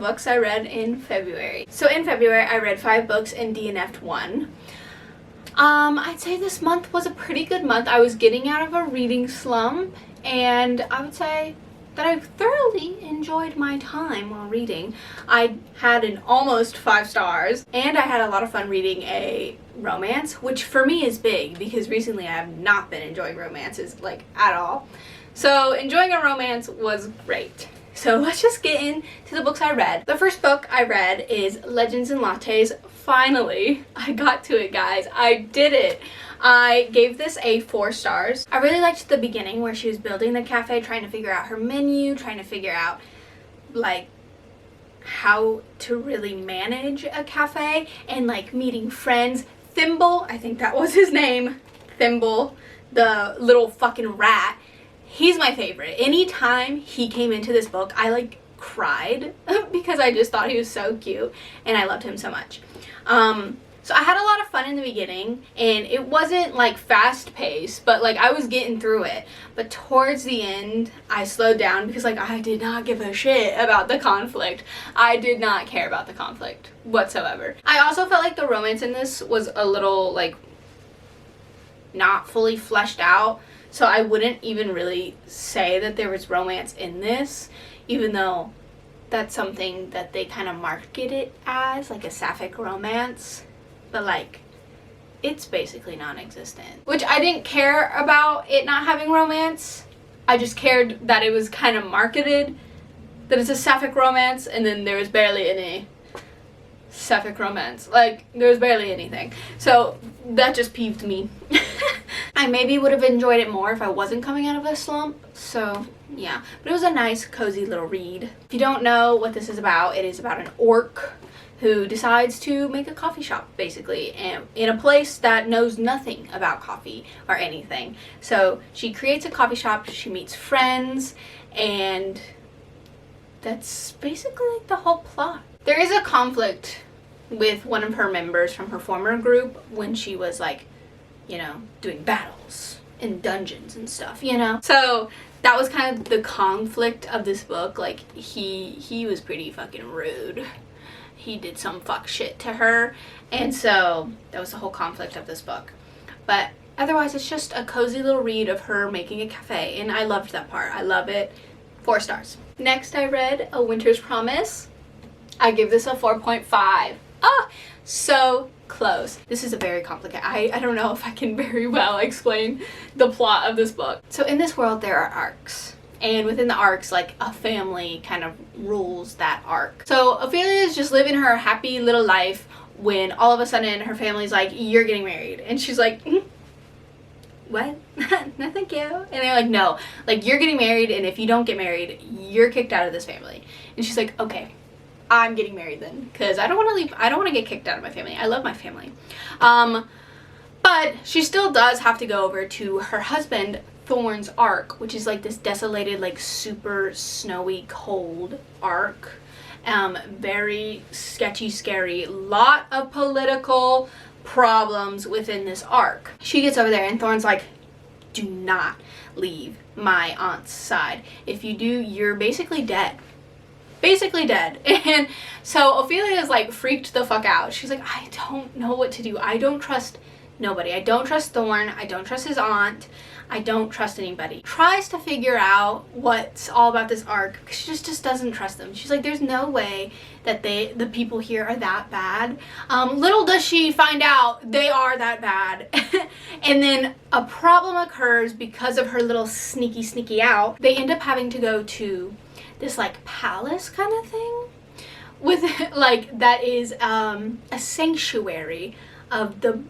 books I read in February. So in February, I read 5 books and DNF'd 1. I'd say this month was a pretty good month. I was getting out of a reading slump, and I would say that I thoroughly enjoyed my time while reading. I had an almost 5 stars, and I had a lot of fun reading a romance, which for me is big because recently I have not been enjoying romances like at all. So enjoying a romance was great. So let's just get into the books I read. The first book I read is Legends and Lattes. Finally, I got to it, guys. I did it. I gave this a 4 stars. I really liked the beginning where she was building the cafe, trying to figure out her menu, trying to figure out like how to really manage a cafe, and like meeting friends. Thimble, I think that was his name. Thimble, the little fucking rat. He's my favorite. Anytime he came into this book, I like cried because I just thought he was so cute and I loved him so much. So I had a lot of fun in the beginning, and it wasn't like fast paced, but like I was getting through it. But towards the end, I slowed down because like I did not give a shit about the conflict. I did not care about the conflict whatsoever. I also felt like the romance in this was a little like not fully fleshed out. So I wouldn't even really say that there was romance in this, even though that's something that they kind of market it as, like a sapphic romance. But like, it's basically non-existent. Which I didn't care about it not having romance. I just cared that it was kind of marketed that it's a sapphic romance, and then there was barely any sapphic romance. Like, there was barely anything. So that just peeved me. I maybe would have enjoyed it more if I wasn't coming out of a slump. So yeah, but it was a nice cozy little read. If you don't know what this is about, it is about an orc who decides to make a coffee shop, basically, and in a place that knows nothing about coffee or anything. So she creates a coffee shop, she meets friends, and that's basically like the whole plot. There is a conflict with one of her members from her former group when she was like, you know, doing battles in dungeons and stuff, you know? So that was kind of the conflict of this book. Like, he was pretty fucking rude. He did some fuck shit to her, and so that was the whole conflict of this book. But otherwise, it's just a cozy little read of her making a cafe, and I loved that part. I love it. 4 stars. Next, I read A Winter's Promise. I give this a 4.5. Ah, so close. This is a very complicated, I don't know if I can very well explain the plot of this book. So in this world, there are arcs. And within the arcs, like, a family kind of rules that arc. So Ophelia is just living her happy little life when all of a sudden her family's like, you're getting married. And she's like, what? No, thank you. And they're like, no, like, you're getting married, and if you don't get married, you're kicked out of this family. And she's like, okay, I'm getting married then, because I don't want to leave. I don't want to get kicked out of my family. I love my family. But she still does have to go over to her husband Thorn's arc, which is like this desolated, like, super snowy, cold arc. Very sketchy, scary, lot of political problems within this arc. She gets over there and Thorn's like, do not leave my aunt's side. If you do, you're basically dead. Basically dead. And so Ophelia is like freaked the fuck out. She's like, I don't know what to do. I don't trust nobody. I don't trust Thorn. I don't trust his aunt. I don't trust anybody. Tries to figure out what's all about this arc because she just doesn't trust them. She's like, there's no way that the people here are that bad. Little does she find out they are that bad. And then a problem occurs because of her little sneaky out. They end up having to go to this like palace kind of thing with like that is a sanctuary of the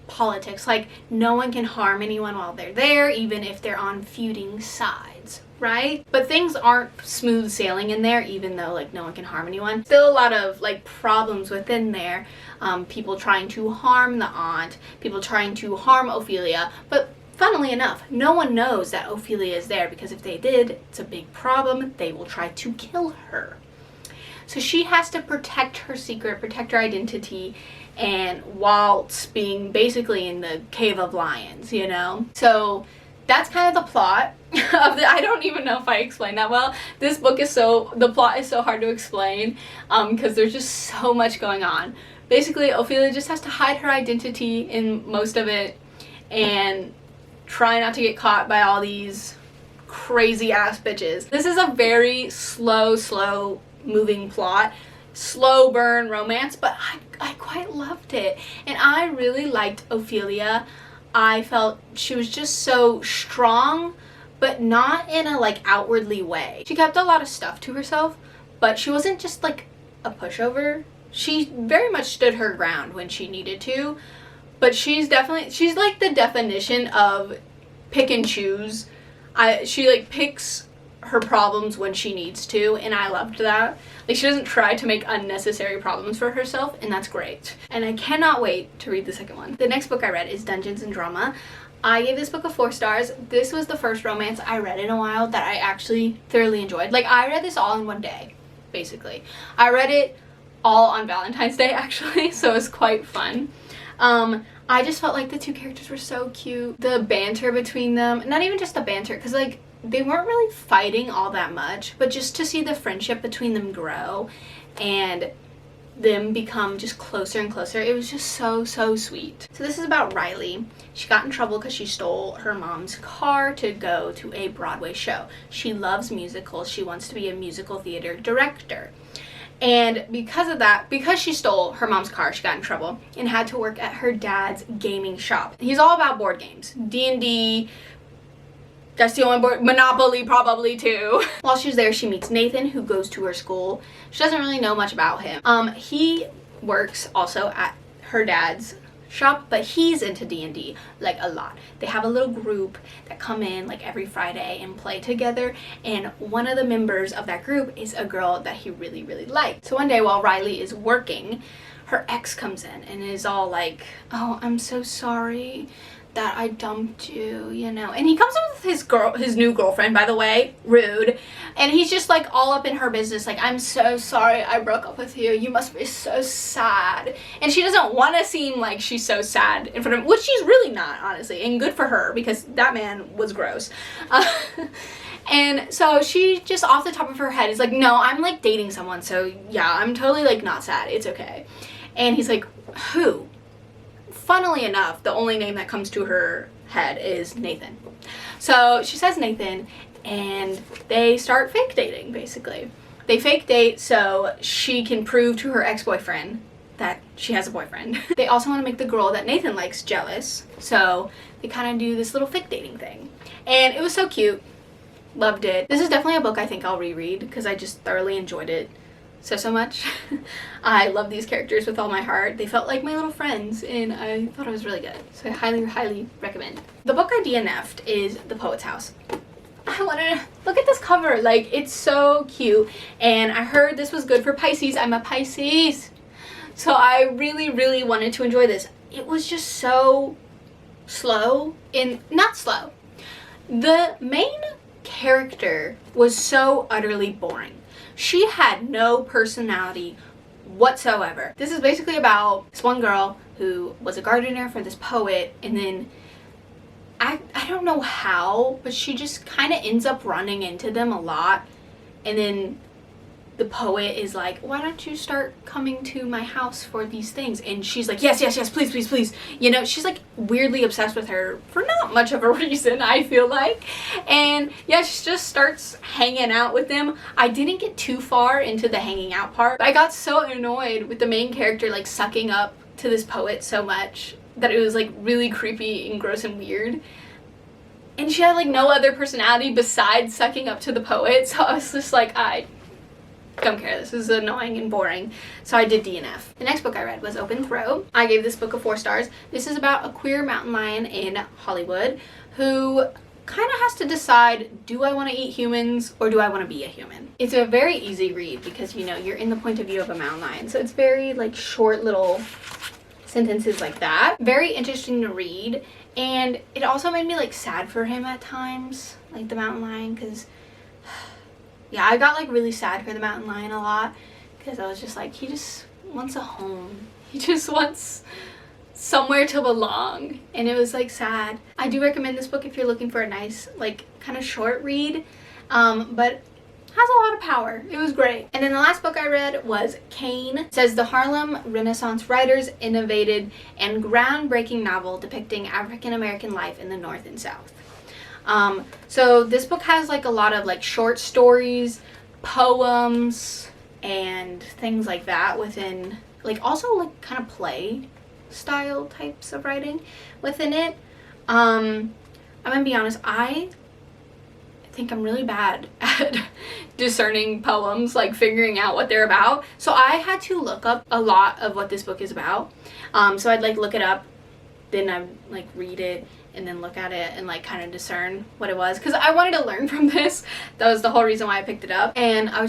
politics. Like, no one can harm anyone while they're there, even if they're on feuding sides, right? But things aren't smooth sailing in there, even though like no one can harm anyone. Still a lot of like problems within there. People trying to harm the aunt, people trying to harm Ophelia, but funnily enough, no one knows that Ophelia is there, because if they did, it's a big problem. They will try to kill her. So she has to protect her secret, protect her identity, and whilst being basically in the cave of lions, you know? So that's kind of the plot of the, I don't even know if I explained that well. This book is the plot is so hard to explain because there's just so much going on. Basically, Ophelia just has to hide her identity in most of it and try not to get caught by all these crazy ass bitches. This is a very slow moving plot, slow burn romance, but I quite loved it. And I really liked Ophelia. I felt she was just so strong, but not in a like outwardly way. She kept a lot of stuff to herself, but she wasn't just like a pushover. She very much stood her ground when she needed to, but she's like the definition of pick and choose. She like picks her problems when she needs to, and I loved that. Like, she doesn't try to make unnecessary problems for herself, and that's great. And I cannot wait to read the second one. The next book I read is Dungeons and Drama. I gave this book a 4 stars. This was the first romance I read in a while that I actually thoroughly enjoyed. Like, I read this all in one day, basically. I read it all on Valentine's Day, actually, so it was quite fun. I just felt like the two characters were so cute. The banter between them, not even just the banter, because like they weren't really fighting all that much, but just to see the friendship between them grow and them become just closer and closer, it was just so sweet. So this is about Riley. She got in trouble because she stole her mom's car to go to a Broadway show. She loves musicals. She wants to be a musical theater director. And because of that, because she stole her mom's car, she got in trouble and had to work at her dad's gaming shop. He's all about board games. D&D, that's the only board, Monopoly probably too. While she's there, she meets Nathan, who goes to her school. She doesn't really know much about him. He works also at her dad's shop, but he's into D&D like a lot. They have a little group that come in like every Friday and play together, and one of the members of that group is a girl that he really liked. So one day while Riley is working, her ex comes in and is all like, "Oh, I'm so sorry that I dumped you, you know." And he comes in with his new girlfriend, by the way, rude. And he's just like all up in her business, like, "I'm so sorry I broke up with you. You must be so sad." And she doesn't want to seem like she's so sad in front of him, which she's really not, honestly. And good for her, because that man was gross. And so she just off the top of her head is like, "No, I'm like dating someone, so yeah, I'm totally like not sad. It's okay." And he's like, "Who?" Funnily enough, the only name that comes to her head is Nathan. So she says Nathan, and they start fake dating, basically. They fake date so she can prove to her ex-boyfriend that she has a boyfriend. They also want to make the girl that Nathan likes jealous, so they kind of do this little fake dating thing. And it was so cute. Loved it. This is definitely a book I think I'll reread because I just thoroughly enjoyed it so much. I love these characters with all my heart. They felt like my little friends, and I thought it was really good. So I highly recommend. The book I DNF'd is The Poet's House. I wanted to look at this cover. Like, it's so cute, and I heard this was good for Pisces. I'm a Pisces, so I really wanted to enjoy this. It was just so slow, and not slow. The main character was so utterly boring. She had no personality whatsoever. This is basically about this one girl who was a gardener for this poet, and then I don't know how, but she just kind of ends up running into them a lot, and then the poet is like, "Why don't you start coming to my house for these things?" And she's like, yes, please. You know, she's like weirdly obsessed with her for not much of a reason, I feel like. And yeah, she just starts hanging out with them. I didn't get too far into the hanging out part, but I got so annoyed with the main character like sucking up to this poet so much that it was like really creepy and gross and weird. And she had like no other personality besides sucking up to the poet, so I was just like, I don't care, this is annoying and boring, so I did DNF. The next book I read was Open Throat. I gave this book a 4 stars. This is about a queer mountain lion in Hollywood who kind of has to decide, do I want to eat humans or do I want to be a human? It's a very easy read because, you know, you're in the point of view of a mountain lion, so it's very like short little sentences like that. Very interesting to read, and it also made me like sad for him at times, like the mountain lion, because yeah, I got like really sad for the mountain lion a lot because I was just like, he just wants a home. He just wants Somewhere to Belong, and it was like sad. I do recommend this book if you're looking for a nice, like, kind of short read, but has a lot of power. It was great. And then the last book I read was Cain. It says the Harlem Renaissance writers innovated and groundbreaking novel depicting African American life in the North and South. So this book has like a lot of like short stories, poems, and things like that within, like, also like kind of play style types of writing within it. I'm gonna be honest, I think I'm really bad at discerning poems, like figuring out what they're about. So I had to look up a lot of what this book is about. So I'd like look it up, then I'd like read it, and then look at it and like kind of discern what it was, because I wanted to learn from this. That was the whole reason why I picked it up. And I'm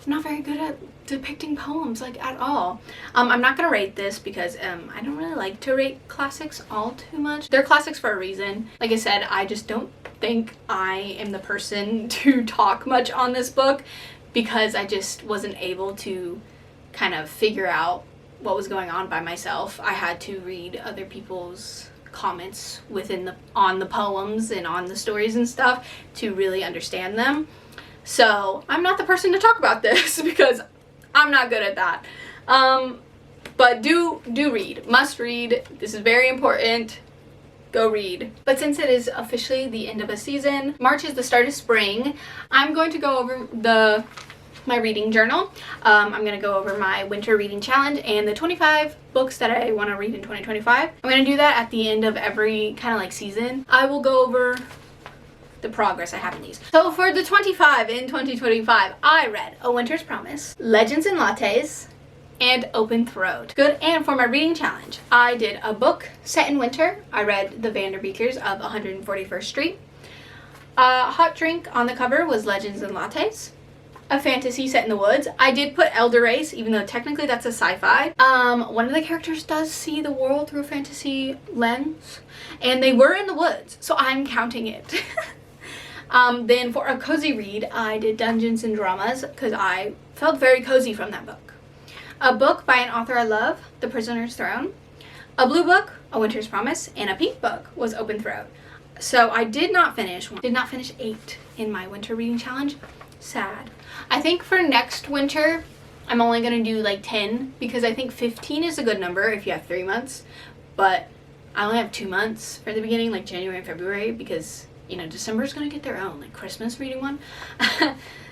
not very good at depicting poems, like, at all. I'm not gonna rate this because I don't really like to rate classics all too much. They're classics for a reason. Like I said, I just don't think I am the person to talk much on this book, because I just wasn't able to kind of figure out what was going on by myself. I had to read other people's comments on the poems and on the stories and stuff to really understand them. So I'm not the person to talk about this because I'm not good at that. But do read. Must read. This is very important. Go read. But since it is officially the end of a season, March is the start of spring, I'm going to go over my reading journal. I'm going to go over my winter reading challenge and the 25 books that I want to read in 2025. I'm going to do that at the end of every kind of like season. I will go over the progress I have in these. So for the 25 in 2025, I read A Winter's Promise, Legends and Lattes, and Open Throat. Good. And for my reading challenge, I did a book set in winter. I read The Vanderbeekers of 141st Street. Hot drink on the cover was Legends and Lattes. A fantasy set in the woods. I did put Elder Race, even though technically that's a sci-fi. One of the characters does see the world through a fantasy lens, and they were in the woods, so I'm counting it. Then for a cozy read, I did Dungeons and Dramas because I felt very cozy from that book. A book by an author I love, The Prisoner's Throne. A blue book, A Winter's Promise, and a pink book was Open Throat. So I did not finish 8 in my winter reading challenge. Sad. I think for next winter, I'm only going to do like 10 because I think 15 is a good number if you have 3 months. But I only have 2 months for the beginning, like January and February, because, you know, December's going to get their own, like, Christmas reading one.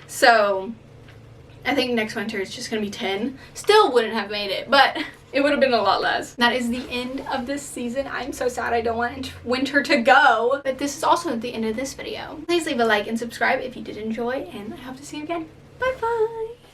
So I think next winter it's just going to be 10. Still wouldn't have made it, but it would have been a lot less. That is the end of this season. I'm so sad I don't want winter to go. But this is also the end of this video. Please leave a like and subscribe if you did enjoy, and I hope to see you again. Bye bye!